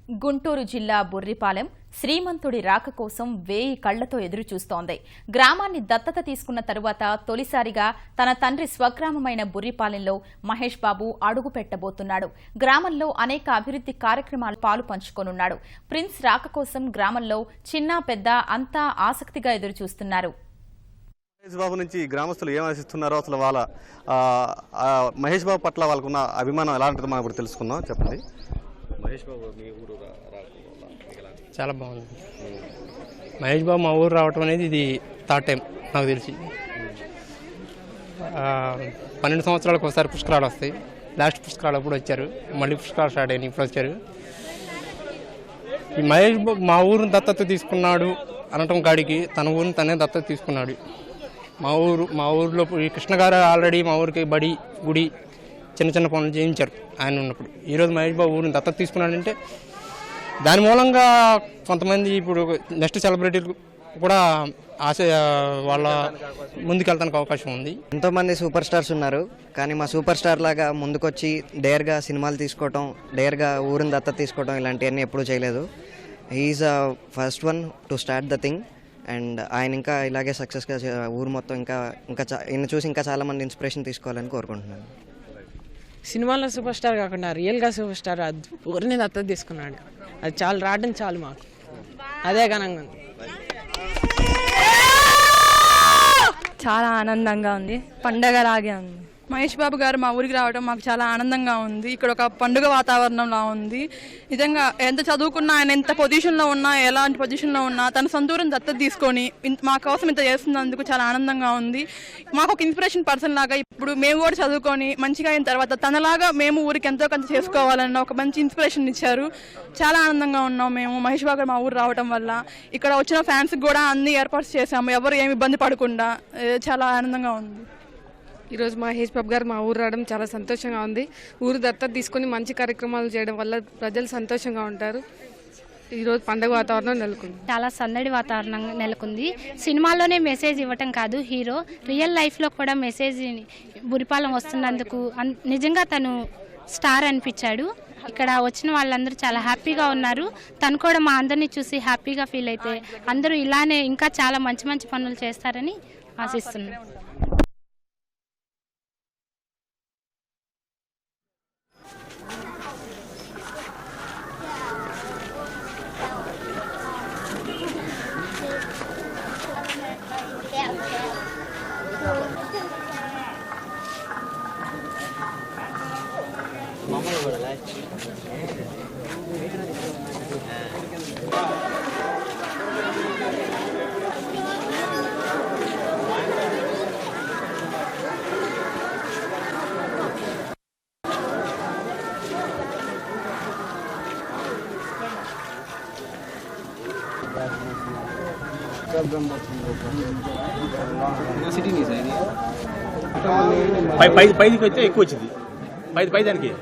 గుంటూరు జిల్లా బుర్రిపాలెం శ్రీమంతుడి రాక కోసం 1000 కళ్లతో ఎదురుచూస్తోంది. గ్రామాన్ని దత్తత తీసుకున్న తరువాత తొలిసారిగా తన తండ్రి స్వగ్రామమైన బుర్రిపాలెంలో మహేష్ బాబు అడుగు పెట్టబోతున్నాడు. గ్రామంలో అనేక అభివృద్ధి కార్యక్రమాలు పాలు పంచుకోనున్నాడు. ప్రిన్స్ రాక కోసం గ్రామంలో చిన్న పెద్ద అంతా ఆసక్తిగా ఎదురుచూస్తున్నారు. మహేష్ బాబు నుంచి గ్రామస్తులు ఏం ఆశిస్తున్నారో, అసలు వాళ్ళ మహేష్ బాబు పట్ల వాళ్ళకున్న అభిమానం ఎలాంటిదో మనం ఇప్పుడు తెలుసుకుందాం. చెప్పండి. మహేష్ బాబు మీ ఊరు చాలా బాగుంది. మహేష్ బాబు మా ఊరు రావటం అనేది ఇది థర్డ్ టైం నాకు తెలిసి. 12 సంవత్సరాలకు ఒకసారి పుష్కరాలు వస్తాయి. లాస్ట్ పుష్కరాలు అప్పుడు వచ్చారు, మళ్ళీ పుష్కరాలు స్టార్ట్ అయినాయి, ఇప్పుడు వచ్చారు. ఈ మహేష్ బాబు మా ఊరిని దత్తత తీసుకున్నాడు అనటం కాడికి తన ఊరిని తనే దత్తత తీసుకున్నాడు. మా ఊరిలో ఈ కృష్ణ గారు ఆల్రెడీ మా ఊరికి బడి గుడి చిన్న చిన్న పనులు చేయించారు ఆయన ఉన్నప్పుడు. ఈరోజు మహేష్ బాబు ఊరిని దత్తత తీసుకున్నాడంటే దాని మూలంగా కొంతమంది ఇప్పుడు నెక్స్ట్ సెలబ్రిటీలు కూడా ఆశ వాళ్ళ ముందుకెళ్తానికి అవకాశం ఉంది. ఎంతోమంది సూపర్ స్టార్స్ ఉన్నారు, కానీ మా సూపర్ స్టార్ లాగా ముందుకొచ్చి డేర్గా సినిమాలు తీసుకోవటం, డేర్గా ఊరిని దత్తత తీసుకోవడం ఇలాంటివన్నీ ఎప్పుడూ చేయలేదు. He's first one to start the thing. And ఆయన ఇంకా ఇలాగే సక్సెస్గా ఊరు మొత్తం ఇంకా ఈయన చూసి ఇంకా చాలామంది ఇన్స్పిరేషన్ తీసుకోవాలని కోరుకుంటున్నాను. సినిమాలో సూపర్ స్టార్ కాకుండా రియల్గా సూపర్ స్టార్ ఊరిని దత్తత తీసుకున్నాడు. అది చాలు, రావడం చాలు మాకు, అదే ఘనంగా ఉంది. చాలా ఆనందంగా ఉంది, పండగలాగే ఉంది. మహేష్ బాబు గారు మా ఊరికి రావడం మాకు చాలా ఆనందంగా ఉంది. ఇక్కడ ఒక పండుగ వాతావరణంలా ఉంది. నిజంగా ఎంత చదువుకున్నా, ఆయన ఎంత పొజిషన్లో ఉన్నా, ఎలాంటి పొజిషన్లో ఉన్నా తన సొంతూరుని దత్తత తీసుకొని మా కోసం ఇంత చేస్తున్నందుకు చాలా ఆనందంగా ఉంది. మాకు ఒక ఇన్స్పిరేషన్ పర్సన్ లాగా ఇప్పుడు మేము కూడా చదువుకొని మంచిగా అయిన తర్వాత తనలాగా మేము ఊరికి ఎంతో కొంత చేసుకోవాలన్న ఒక మంచి ఇన్స్పిరేషన్ ఇచ్చారు. చాలా ఆనందంగా ఉన్నాం మేము మహేష్ బాబు గారు మా ఊరు రావడం వల్ల. ఇక్కడ వచ్చిన ఫ్యాన్స్కి కూడా అన్ని ఏర్పాటు చేశాము, ఎవరు ఏమి ఇబ్బంది పడకుండా. చాలా ఆనందంగా ఉంది. ఈరోజు మహేష్ బాబు గారు మా ఊరు రావడం చాలా సంతోషంగా ఉంది. ఊరు దత్తత తీసుకుని మంచి కార్యక్రమాలు చేయడం వల్ల ప్రజలు సంతోషంగా ఉంటారు. ఈరోజు పండుగ వాతావరణం నెలకొంది, చాలా సందడి వాతావరణం నెలకొంది. సినిమాలోనే మెసేజ్ ఇవ్వటం కాదు, హీరో రియల్ లైఫ్లో కూడా మెసేజ్ బురిపాలెం వస్తున్నందుకు నిజంగా తను స్టార్ అనిపించాడు. ఇక్కడ వచ్చిన వాళ్ళందరూ చాలా హ్యాపీగా ఉన్నారు. తను కూడా మా అందరినీ చూసి హ్యాపీగా ఫీల్ అయితే అందరూ ఇలానే ఇంకా చాలా మంచి మంచి పనులు చేస్తారని ఆశిస్తున్నాను. పైకి వస్తే ఎక్కువ వచ్చింది, పై దానికి